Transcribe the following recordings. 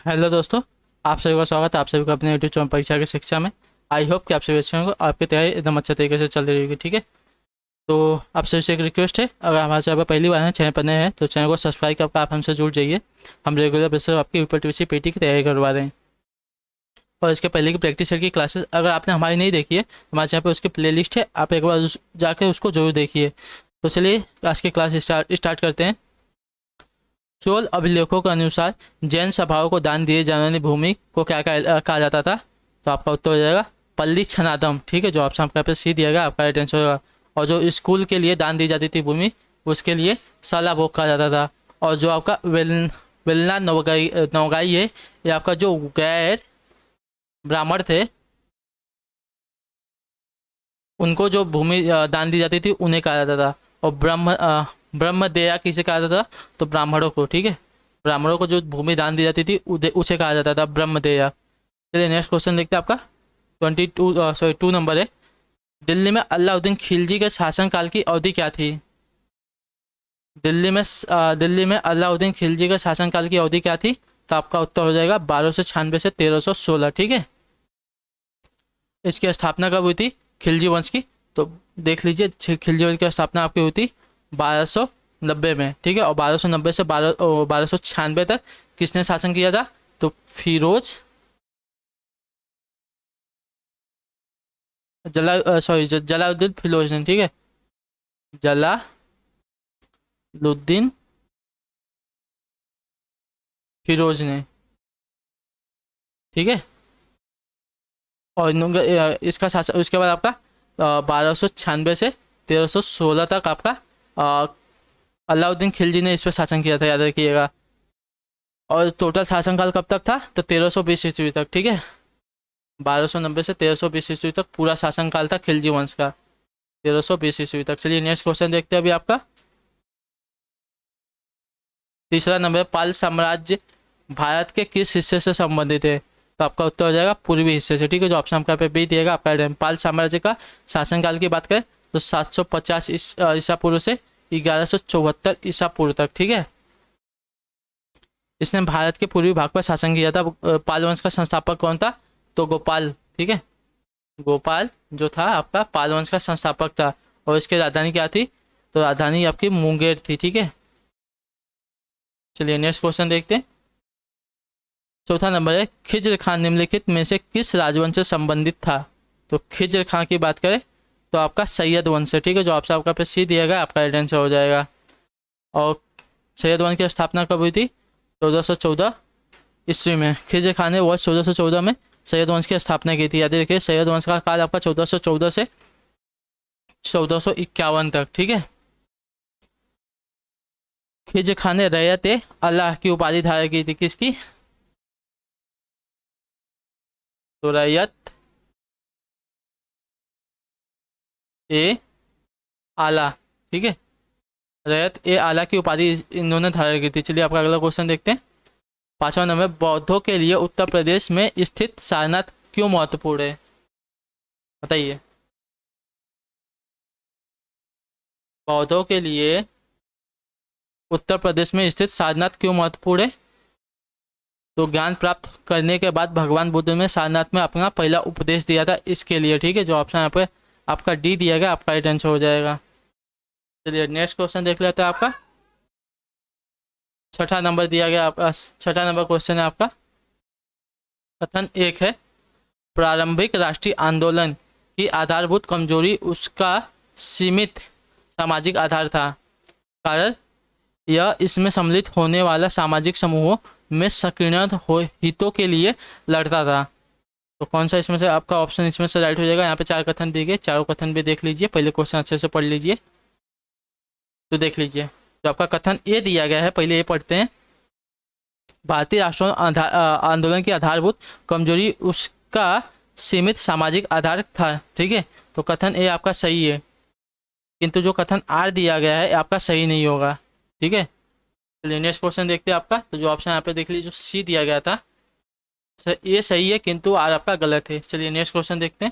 Hello दोस्तों। आप सभी का स्वागत है आप सभी का अपने यूट्यूब चैनल परीक्षा की शिक्षा में। आई होप कि आप सभी अच्छे होंगे, आपकी तैयारी एकदम अच्छे तरीके से चल रही होगी। ठीक है, तो आप सभी से एक रिक्वेस्ट है, अगर हमारे चैनल पर पहली बार है, चैनल पर नए हैं तो चैनल को सब्सक्राइब करके आप हमसे जुड़ जाइए। हम रेगुलर बेसिस पर आपकी यूपीएससी पीटी की तैयारी करवा रहे हैं। और इसके पहले की प्रैक्टिस सेट की क्लासेस अगर आपने हमारी नहीं देखी है, हमारे चैनल पर उसकी प्लेलिस्ट है, आप एक बार जाकर उसको जरूर देखिए। तो चलिए आज की क्लास स्टार्ट करते हैं। चोल अभिलेखों के अनुसार जैन सभाओं को दान दिए जाने वाली भूमि को क्या कहा जाता था? तो आपका उत्तर हो जाएगा पल्ली छनादम। ठीक है, जो ऑप्शन आपका पे सी दिया गया आपका राइट आंसर होगा। और जो स्कूल के लिए दान दी जाती थी भूमि, उसके लिए साला भोग कहा जाता था। और जो आपका विलना नवगाई है, ये आपका जो गैर ब्राह्मण थे, उनको जो भूमि दान दी जाती थी उन्हें कहा जाता था। और ब्रह्मदेया किसे कहा जाता था? तो ब्राह्मणों को। ठीक है, ब्राह्मणों को जो भूमि दान दी जाती थी उसे कहा जाता था ब्रह्मदेया। चलिए नेक्स्ट क्वेश्चन देखते हैं। आपका 2 नंबर है। दिल्ली में अलाउद्दीन खिलजी के शासनकाल की अवधि क्या थी? दिल्ली में अलाउद्दीन खिलजी के शासनकाल की अवधि क्या थी? तो आपका उत्तर हो जाएगा 1296 से 1316। ठीक है, इसकी स्थापना कब हुई थी खिलजी वंश की? तो देख लीजिए, खिलजी वंश की स्थापना आपकी हुई थी 1290 में। ठीक है, और 1290 से 1296 तक किसने शासन किया था? तो फिरोज जलालुद्दीन फिरोज ने। ठीक है, जलालुद्दीन फिरोज ने। ठीक है, और इसका शासन उसके बाद आपका 1296 से 1316 तक आपका अ, अलाउद्दीन खिलजी ने इस पर शासन किया था, याद रखिएगा। और टोटल शासनकाल कब तक था? तो 1320 ईस्वी तक। ठीक है, 1290 से 1320 ईस्वी तक पूरा शासनकाल था खिलजी वंश का, 1320 ईस्वी तक। चलिए नेक्स्ट क्वेश्चन देखते हैं अभी आपका। तीसरा नंबर, पाल साम्राज्य भारत के किस हिस्से से संबंधित है? तो आपका उत्तर हो जाएगा पूर्वी हिस्से से। ठीक है, जो ऑप्शन आपका पे बी दिएगा आपका राइट। पाल साम्राज्य का शासनकाल की बात करें तो 750 ईसा पूर्व से 1174 ईसा पूर्व तक। ठीक है, इसने भारत के पूर्वी भाग पर शासन किया था। पाल वंश का संस्थापक कौन था? तो गोपाल। ठीक है, गोपाल जो था आपका पाल वंश का संस्थापक था। और इसकी राजधानी क्या थी? तो राजधानी आपकी मुंगेर थी। ठीक है, चलिए नेक्स्ट क्वेश्चन देखते हैं। चौथा नंबर है, खिज्र खान निम्नलिखित में से किस राजवंश से संबंधित था? तो खिज्र खान की बात करें तो आपका सैयद वंश है। ठीक है, जो आपसे आपका पे सी दिया गया आपका राइट आंसर हो जाएगा। और सैयद वंश की स्थापना कब हुई थी? 1414 ईस्वी में। खिज्र खान ने वर्ष 1414 में सैयद वंश की स्थापना की थी। याद रखिए, सैयद वंश का काल आपका 1414 से 1451 तक। ठीक है, खिज्र खान ने रैयत ए अल्लाह की उपाधि धारण की थी। किसकी? तो रैयत ए आला। ठीक है, रैयत ए आला की उपाधि इन्होंने धारण की थी। चलिए आपका अगला क्वेश्चन देखते हैं। पांचवा नंबर, बौद्धों के लिए उत्तर प्रदेश में स्थित सारनाथ क्यों महत्वपूर्ण है? बताइए। बौद्धों के लिए उत्तर प्रदेश में स्थित सारनाथ क्यों महत्वपूर्ण है? तो ज्ञान प्राप्त करने के बाद भगवान बुद्ध ने सारनाथ में अपना पहला उपदेश दिया था, इसके लिए। ठीक है, जो ऑप्शन यहाँ पे आपका डी दिया गया आपका राइट आंसर हो जाएगा। चलिए नेक्स्ट क्वेश्चन देख लेते हैं। आपका छठा नंबर दिया गया, आपका छठा नंबर क्वेश्चन है आपका। कथन एक है, प्रारंभिक राष्ट्रीय आंदोलन की आधारभूत कमजोरी उसका सीमित सामाजिक आधार था। कारण यह इसमें सम्मिलित होने वाला सामाजिक समूहों में सक्रिय हितों के लिए लड़ता था। तो कौन सा इसमें से आपका ऑप्शन इसमें से राइट हो जाएगा? यहाँ पे चार कथन दिए गए, चारों कथन भी देख लीजिए, पहले क्वेश्चन अच्छे से पढ़ लीजिए। तो देख लीजिए, जो आपका कथन ए दिया गया है, पहले ये पढ़ते हैं। भारतीय राष्ट्र आंदोलन की आधारभूत कमजोरी उसका सीमित सामाजिक आधार था। ठीक है, तो कथन ए आपका सही है, किंतु जो कथन आर दिया गया है आपका सही नहीं होगा। ठीक है, चलिए नेक्स्ट क्वेश्चन देखते हैं आपका। तो जो ऑप्शन यहाँ पे देख लीजिए, जो सी दिया गया था ये सही है, किंतु आर आपका गलत है। चलिए नेक्स्ट क्वेश्चन देखते हैं।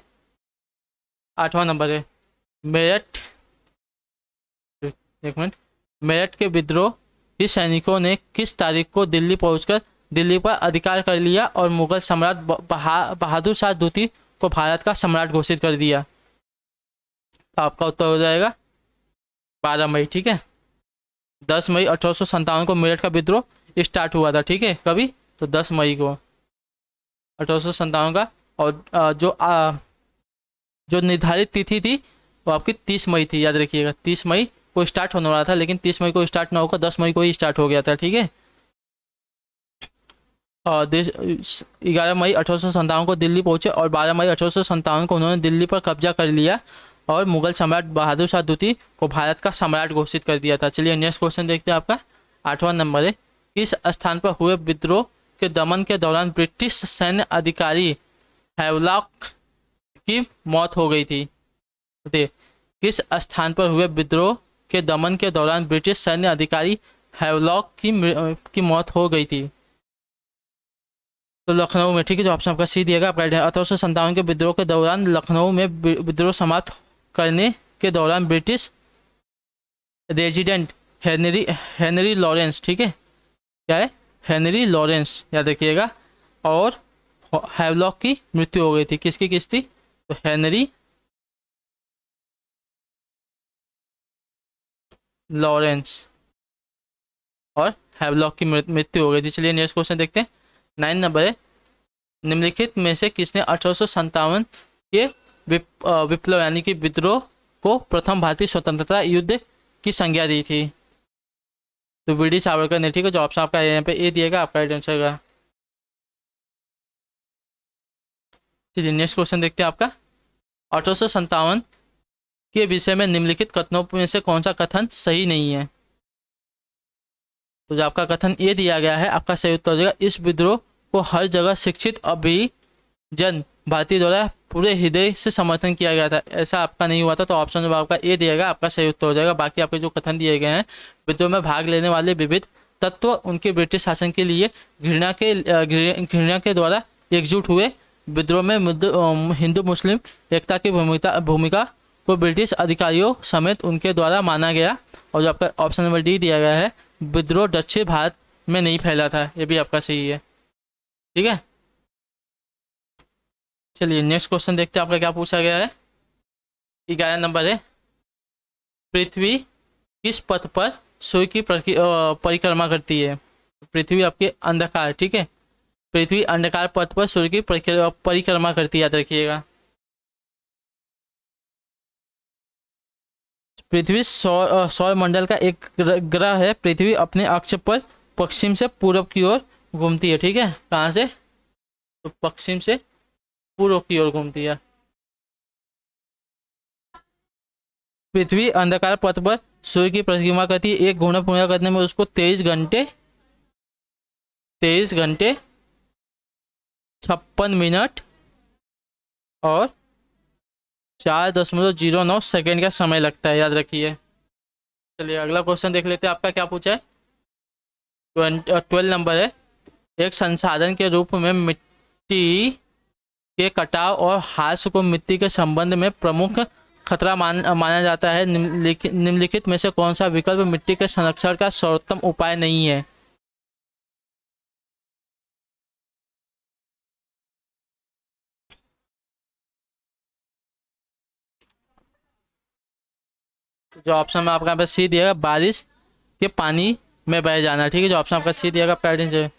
आठवां नंबर है, मेरठ, एक मिनट, मेरठ के विद्रोह ही सैनिकों ने किस तारीख को दिल्ली पहुंचकर दिल्ली पर अधिकार कर लिया और मुगल सम्राट बहादुर शाह द्वितीय को भारत का सम्राट घोषित कर दिया। तो आपका उत्तर हो जाएगा 12 मई। ठीक है, 10 मई 1857 को मेरठ का विद्रोह स्टार्ट हुआ था। ठीक है, कभी तो 10 मई को 1857 का। और जो निर्धारित तिथि थी वो आपकी 30 मई थी, याद रखिएगा। 30 मई को स्टार्ट होने वाला था, लेकिन 30 मई को स्टार्ट ना होकर 10 मई को ही स्टार्ट हो गया था। ठीक है, और 11 मई 1857 को दिल्ली पहुंचे और 12 मई 1857 को उन्होंने दिल्ली पर कब्जा कर लिया और मुगल सम्राट बहादुर शाह द्वितीय को भारत का सम्राट घोषित कर दिया था। चलिए नेक्स्ट क्वेश्चन देखते हैं। आपका 8वां नंबर है, किस स्थान पर हुए विद्रोह के दमन के दौरान ब्रिटिश सैन्य अधिकारी हैवलॉक की मौत हो गई थी? किस स्थान पर हुए विद्रोह के दमन के दौरान ब्रिटिश सैन्य अधिकारी हैवलॉक की मौत हो गई थी? तो लखनऊ में। ठीक है, जो ऑप्शन आपका सी दिएगा आपका। 1857 के विद्रोह के दौरान लखनऊ में विद्रोह समाप्त करने के दौरान ब्रिटिश रेजिडेंट हेनरी लॉरेंस, ठीक है, क्या है, हेनरी लॉरेंस, याद रखिएगा, और हैवलॉक की मृत्यु हो गई थी। किसकी थी? तो हेनरी लॉरेंस और हैवलॉक की मृत्यु हो गई थी। चलिए नेक्स्ट क्वेश्चन देखते हैं। 9 नंबर है, निम्नलिखित में से किसने 1857 के विप्लव यानी कि विद्रोह को प्रथम भारतीय स्वतंत्रता युद्ध की संज्ञा दी थी? तो वीडी सावरकर ने। ठीक है, जो ऑप्शन आपका यहाँ पे ए दिएगा आपका राइट आंसर का। चलिए नेक्स्ट क्वेश्चन देखते हैं। आपका 1857 के विषय में निम्नलिखित कथनों में से कौन सा कथन सही नहीं है? तो जो आपका कथन ए दिया गया है आपका सही उत्तर हो जाएगा, इस विद्रोह को हर जगह शिक्षित अभिजन भारतीय द्वारा पूरे हृदय से समर्थन किया गया था। ऐसा आपका नहीं हुआ था, तो ऑप्शन जब आपका ए दिएगा आपका सही उत्तर हो जाएगा। बाकी आपके जो कथन दिए गए हैं, विद्रोह में भाग लेने वाले विविध तत्व उनके ब्रिटिश शासन के लिए घृणा के द्वारा एकजुट हुए। विद्रोह में हिंदू मुस्लिम एकता की भूमिका को ब्रिटिश अधिकारियों समेत उनके द्वारा माना गया। और जो आपका ऑप्शन नंबर डी दिया गया है, विद्रोह दक्षिण भारत में नहीं फैला था, ये भी आपका सही है। ठीक है, चलिए नेक्स्ट क्वेश्चन देखते हैं आपका क्या पूछा गया है। 11 नंबर है, पृथ्वी किस पथ पर सूर्य की परिक्रमा करती है? पृथ्वी आपके अंधकार, ठीक है, पृथ्वी अंधकार पथ पर सूर्य की परिक्रमा करती है, याद रखिएगा। पृथ्वी सौर मंडल का एक ग्रह है। पृथ्वी अपने अक्ष पर पश्चिम से पूर्व की ओर घूमती है। ठीक है, कहाँ से? तो पश्चिम से पूर्व की ओर घूमती है। पृथ्वी अंधकार पथ पर सूर्य की परिक्रमा करती है। एक घूमना पूरा करने में उसको 23 घंटे 56 मिनट और 4.09 सेकेंड का समय लगता है, याद रखिए। चलिए अगला क्वेश्चन देख लेते हैं। आपका क्या पूछा है? 12 नंबर है, एक संसाधन के रूप में मिट्टी के कटाव और ह्रास को मिट्टी के संबंध में प्रमुख खतरा माना जाता है। निम्नलिखित में से कौन सा विकल्प मिट्टी के संरक्षण का सर्वोत्तम उपाय नहीं है? जो ऑप्शन में आपका यहाँ पे सी दिएगा, बारिश के पानी में बह जाना। ठीक है, जो ऑप्शन आपका सी दिएगा पैरेंट।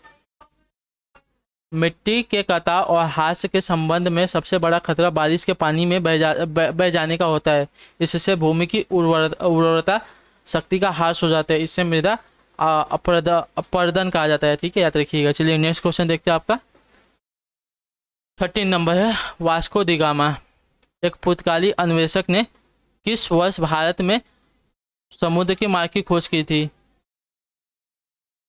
मिट्टी के कटाव और ह्रास के संबंध में सबसे बड़ा खतरा बारिश के पानी में बह जाने का होता है। इससे भूमि की उर्वरता शक्ति का ह्रास हो जाता है। इससे मृदा अपरदन कहा जाता है। ठीक है, याद रखिएगा। चलिए नेक्स्ट क्वेश्चन देखते हैं। आपका 13 नंबर है, वास्को डी गामा एक पुर्तगाली अन्वेषक ने किस वर्ष भारत में समुद्र के मार्ग की खोज की थी?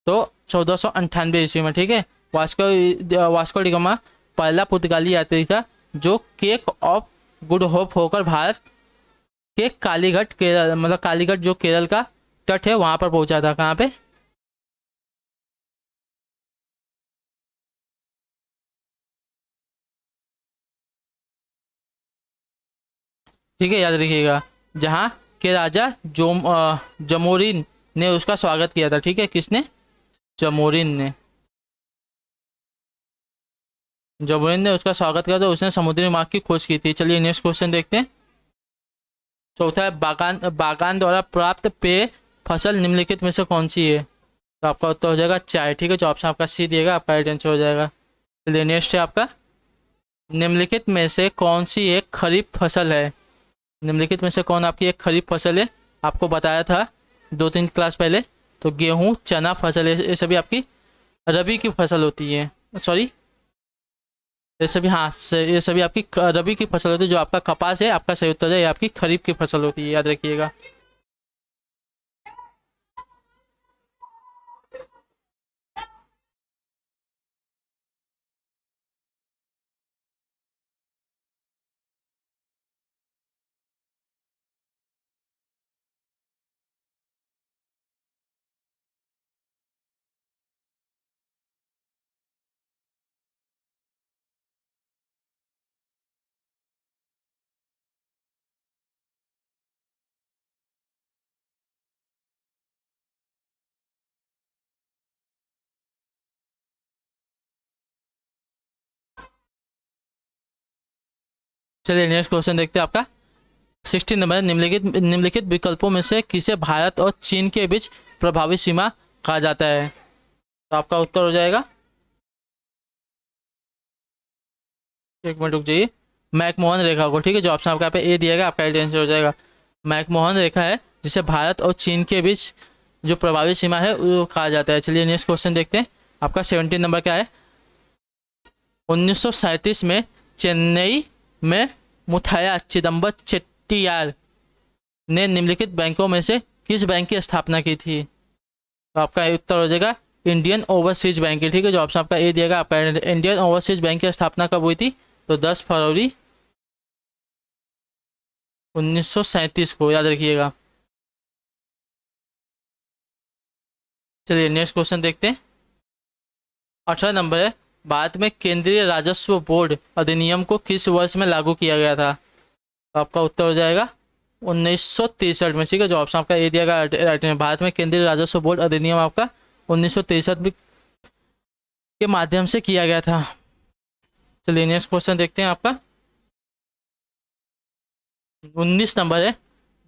तो 1498 ईस्वी में। ठीक है, वास्को डी गामा पहला पुर्तगाली यात्री था जो केप ऑफ गुड होप होकर भारत के कालीघाट केरल, मतलब कालीघाट जो केरल का तट है वहां पर पहुंचा था। कहाँ पे? ठीक है, याद रखिएगा, जहाँ के राजा जमोरिन ने उसका स्वागत किया था। ठीक है, किसने? जमोरिन ने। जबरीन ने उसका स्वागत किया तो उसने समुद्री मार्ग की खोज की थी। चलिए नेक्स्ट क्वेश्चन देखते हैं। चौथा है बागान बागान द्वारा प्राप्त पेय फसल निम्नलिखित में से कौन सी है? तो आपका उत्तर हो जाएगा चाय। ठीक है, जो ऑप्शन आपका सी दिएगा आपका राइट आंसर हो जाएगा। चलिए नेक्स्ट है आपका, निम्नलिखित में से कौन सी एक खरीफ फसल है? निम्नलिखित में से कौन आपकी एक खरीफ फसल है? आपको बताया था 2-3 क्लास पहले। तो गेहूं, चना फसल है, ये सभी आपकी रबी की फसल होती है। सॉरी, ये सभी, हाँ ये सभी आपकी रबी की फसल होती है। जो आपका कपास है आपका सही उत्तर है, ये आपकी खरीफ की फसल होती है, याद रखिएगा। चलिए नेक्स्ट क्वेश्चन देखते हैं आपका 16 नंबर। निम्नलिखित विकल्पों में से किसे भारत और चीन के बीच प्रभावी सीमा कहा जाता है? तो आपका उत्तर हो जाएगा, एक मिनट रुक जाइए, मैकमोहन रेखा को। ठीक है, जो ऑप्शन आपका यहाँ पे ए दिया गया आपका राइट आंसर हो जाएगा। मैकमोहन रेखा है जिसे भारत और चीन के बीच जो प्रभावी सीमा है वो कहा जाता है। चलिए नेक्स्ट क्वेश्चन देखते हैं। आपका 17 नंबर क्या है? 1937 में चेन्नई में मुथाया चिदम्बर चेट्टियार ने निम्नलिखित बैंकों में से किस बैंक की स्थापना की थी? तो आपका उत्तर हो जाएगा इंडियन ओवरसीज बैंक की। ठीक है, जो ऑप्शन आपका ए दिएगा आपका इंडियन ओवरसीज बैंक की स्थापना कब हुई थी? तो 10 फरवरी 1937 को, याद रखिएगा। चलिए नेक्स्ट क्वेश्चन देखते हैं। 18 नंबर है, भारत में केंद्रीय राजस्व बोर्ड अधिनियम को किस वर्ष में लागू किया गया था? तो आपका उत्तर हो जाएगा 1963 में। ठीक है, जो ऑप्शन आपका ए दिएगा राइट में। भारत में केंद्रीय राजस्व बोर्ड अधिनियम आपका 1963 के माध्यम से किया गया था। चलिए नेक्स्ट क्वेश्चन देखते हैं। आपका 19 नंबर है,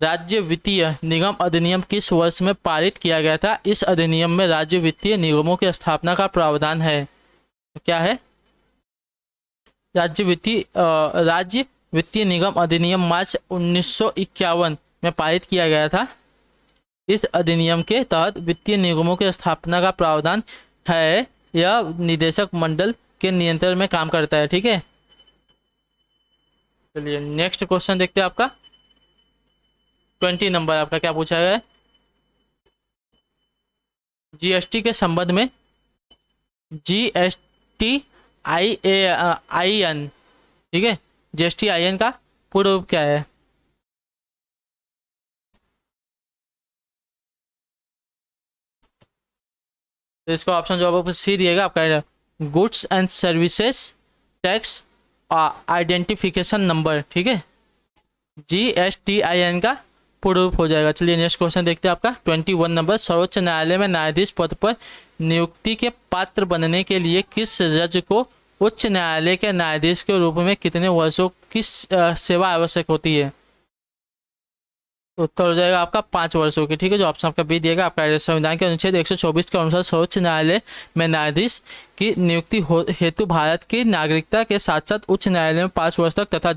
राज्य वित्तीय निगम अधिनियम किस वर्ष में पारित किया गया था? इस अधिनियम में राज्य वित्तीय निगमों की स्थापना का प्रावधान है। तो क्या है? राज्य वित्तीय निगम अधिनियम मार्च 1951 में पारित किया गया था। इस अधिनियम के तहत वित्तीय निगमों की स्थापना का प्रावधान है। यह निदेशक मंडल के नियंत्रण में काम करता है। ठीक है, चलिए नेक्स्ट क्वेश्चन देखते हैं। आपका 20 नंबर आपका क्या पूछा गया है? जीएसटी के संबंध में जीएसटी आई एन, ठीक है, जीएसटी आई एन का पूर्ण रूप क्या है? तो इसका ऑप्शन जो आपको सी दिएगा आपका goods and services tax identification number. ठीक है, GSTIN का पूर्ण रूप हो जाएगा। चलिए नेक्स्ट क्वेश्चन देखते हैं। आपका 21 नंबर, सर्वोच्च न्यायालय में न्यायाधीश पद पर नियुक्ति के पात्र बनने के लिए किस जज को उच्च न्यायालय के न्यायाधीश के रूप में कितने वर्षों की सेवा आवश्यक होती है? उत्तर हो जाएगा आपका 5 वर्षों की। ठीक है, जो ऑप्शन आपका बी दिएगा आपका संविधान के अनुच्छेद 124 के अनुसार सर्वोच्च न्यायालय में न्यायाधीश की नियुक्ति हेतु भारत की नागरिकता के साथ साथ उच्च न्यायालय में 5 वर्ष तक तथा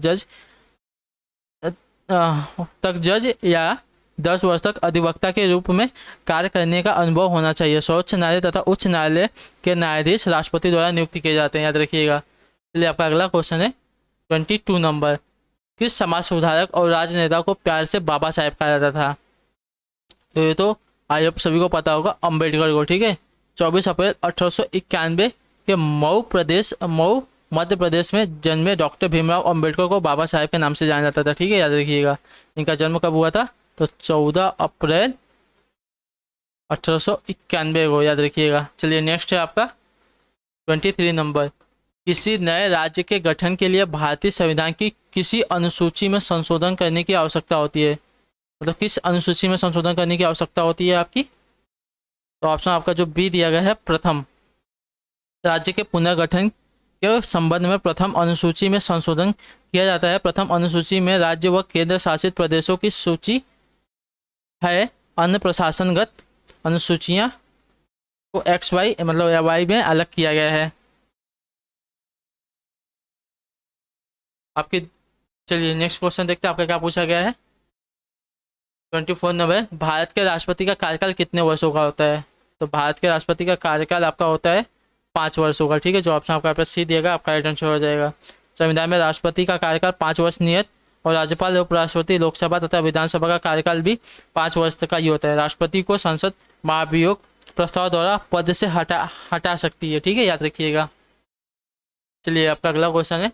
जज या 10 वर्ष तक अधिवक्ता के रूप में कार्य करने का अनुभव होना चाहिए। सर्वोच्च न्यायालय तथा उच्च न्यायालय के न्यायाधीश राष्ट्रपति द्वारा नियुक्ति किए जाते हैं, याद रखिएगा। चलिए आपका अगला क्वेश्चन है 22 नंबर, किस समाज सुधारक और राजनेता को प्यार से बाबा साहेब कहा जाता था? तो ये तो आप सभी को पता होगा, अम्बेडकर को। ठीक है, 24 अप्रैल 1891 के मऊ मध्य प्रदेश में जन्मे डॉक्टर भीमराव अंबेडकर को बाबा साहेब के नाम से जाना जाता था। ठीक है, याद रखिएगा। इनका जन्म कब हुआ था? तो 14 अप्रैल 1891 को, याद रखिएगा। चलिए नेक्स्ट है आपका 23 नंबर, किसी नए राज्य के गठन के लिए भारतीय संविधान की किसी अनुसूची में संशोधन करने की आवश्यकता होती है? मतलब किस अनुसूची में संशोधन करने की आवश्यकता होती है आपकी? तो ऑप्शन आपका जो बी दिया गया है, प्रथम, राज्य के पुनर्गठन के संबंध में प्रथम अनुसूची में संशोधन किया जाता है। प्रथम अनुसूची में राज्य व केंद्र शासित प्रदेशों की सूची है। अन्य प्रशासनगत अनुसूचियां को एक्स वाई मतलब या वाई में अलग किया गया है आपकी। चलिए नेक्स्ट क्वेश्चन देखते हैं आपका क्या पूछा गया है। 24 नंबर, भारत के राष्ट्रपति का कार्यकाल कितने वर्षों का होता है? तो भारत के राष्ट्रपति का कार्यकाल आपका होता है 5 वर्षों का। ठीक है, जो ऑप्शन आपका पास सी दिएगा आपका राइट आंसर हो जाएगा। संविधान में राष्ट्रपति का कार्यकाल 5 वर्ष नियत और राज्यपाल उपराष्ट्रपति लोकसभा तथा विधानसभा का कार्यकाल भी 5 वर्ष तक का ही होता है। राष्ट्रपति को संसद महाभियोग प्रस्ताव द्वारा पद से हटा सकती है। ठीक है, याद रखिएगा। चलिए आपका अगला क्वेश्चन है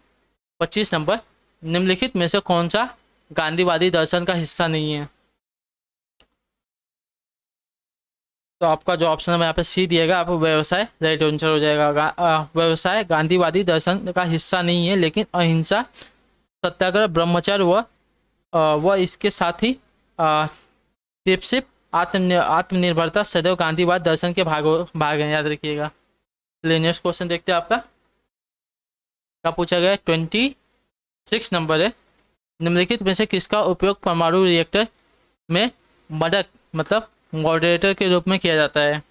25 नंबर, निम्नलिखित में से कौन सा गांधीवादी दर्शन का हिस्सा नहीं है? तो आपका जो ऑप्शन है यहाँ पे सी दिएगा आपको व्यवसाय राइट आंसर हो जाएगा। व्यवसाय गांधीवादी दर्शन का हिस्सा नहीं है, लेकिन अहिंसा, सत्याग्रह, ब्रह्मचर्य व इसके साथ ही टिपसिप आत्मनिर्भरता सदैव गांधीवाद दर्शन के भाग हैं, याद रखिएगा। चलिए नेक्स्ट क्वेश्चन देखते हैं आपका क्या पूछा गया है। 26 नंबर है, निम्नलिखित में से किसका उपयोग परमाणु रिएक्टर में मदक मतलब मॉडरेटर के रूप में किया जाता है?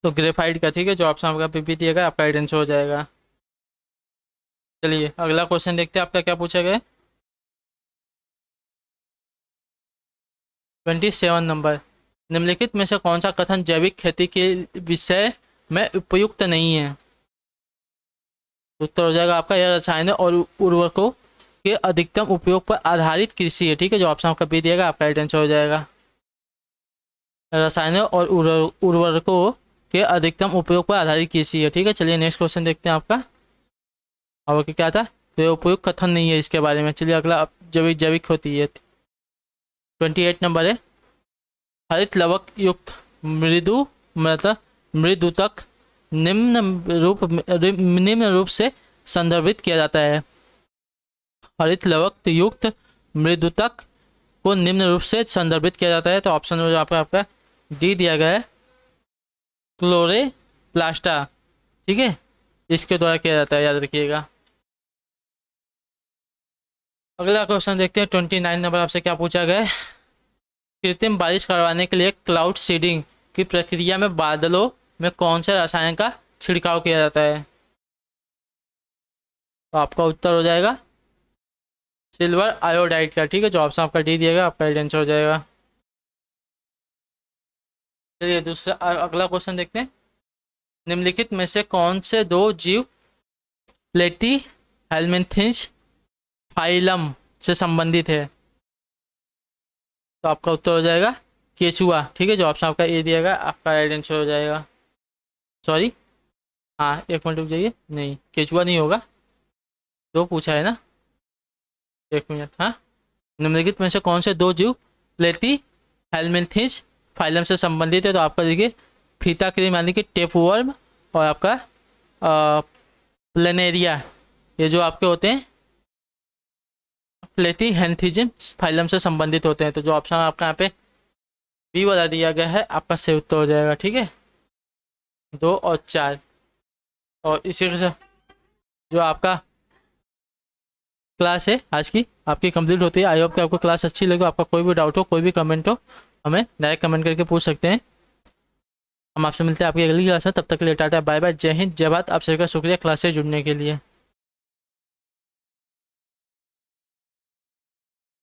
तो ग्रेफाइट का। ठीक है, जो ऑप्शन आपका पीपी दिएगा आपका राइट आंसर हो जाएगा। चलिए अगला क्वेश्चन देखते हैं आपका क्या पूछा गया है। 27 नंबर, निम्नलिखित में से कौन सा कथन जैविक खेती के विषय में उपयुक्त नहीं है? उत्तर हो जाएगा आपका यह रसायनों और उर्वरकों के अधिकतम उपयोग पर आधारित कृषि है। ठीक है, जो ऑप्शन आपका बी दिएगा आपका राइट आंसर हो जाएगा। रसायनों और उर्वरकों के अधिकतम उपयोग पर आधारित कृषि है। ठीक है, चलिए नेक्स्ट क्वेश्चन देखते हैं आपका। और क्या था? तो ये उपयुक्त कथन नहीं है इसके बारे में। चलिए अगला जैविक होती है। 28 नंबर है, हरित लवक युक्त मृदु मतलब मृदुतक निम्न रूप से संदर्भित किया जाता है। हरित लवक युक्त मृदुतक को निम्न रूप से संदर्भित किया जाता है। तो ऑप्शन में आपका डी दिया गया है, क्लोरेप्लास्टा। ठीक है, इसके द्वारा किया जाता है, याद रखिएगा। अगला क्वेश्चन देखते हैं 29 नंबर, आपसे क्या पूछा गया है। कृत्रिम बारिश करवाने के लिए क्लाउड सीडिंग की प्रक्रिया में बादलों में कौन से रसायन का छिड़काव किया जाता है? तो आपका उत्तर हो जाएगा सिल्वर आयोडाइड का। ठीक है, जो ऑप्शन आपका डी दिएगा आपका राइट आंसर हो जाएगा। चलिए दूसरा अगला क्वेश्चन देखते हैं। निम्नलिखित में से कौन से दो जीव प्लेटी हेलमिन्थिस फाइलम से संबंधित है? तो आपका उत्तर हो जाएगा केचुआ। ठीक है, जो ऑप्शन आपका ए दिएगा आपका राइट आंसर हो जाएगा। सॉरी, हाँ एक मिनट रुक जाइए, नहीं केचुआ नहीं होगा, दो पूछा है ना, एक मिनट। हाँ, निम्नलिखित में से कौन से दो जीव प्लेटी हेलमिन्थिस फाइलम से संबंधित है? तो आपका देखिए फीता क्रीम यानी कि टेपवर्म और आपका प्लेनेरिया, ये जो आपके होते हैं प्लेटीहेंथिजिम फाइलम से संबंधित होते हैं। तो जो ऑप्शन आपका यहाँ पे बी वाला दिया गया है आपका सही उत्तर हो जाएगा। ठीक है, 2 और 4। और इसी तरह से जो आपका क्लास है आज की आपकी कंप्लीट होती है। आई होप कि आपको क्लास अच्छी लगी। आपका कोई भी डाउट हो, कोई भी कमेंट हो, हमें डायरेक्ट कमेंट करके पूछ सकते हैं। हम आपसे मिलते हैं आपकी अगली क्लास में। तब तक के लिए टाटा बाय बाय, जय हिंद, जय भारत। आप सभी का शुक्रिया क्लास से जुड़ने के लिए।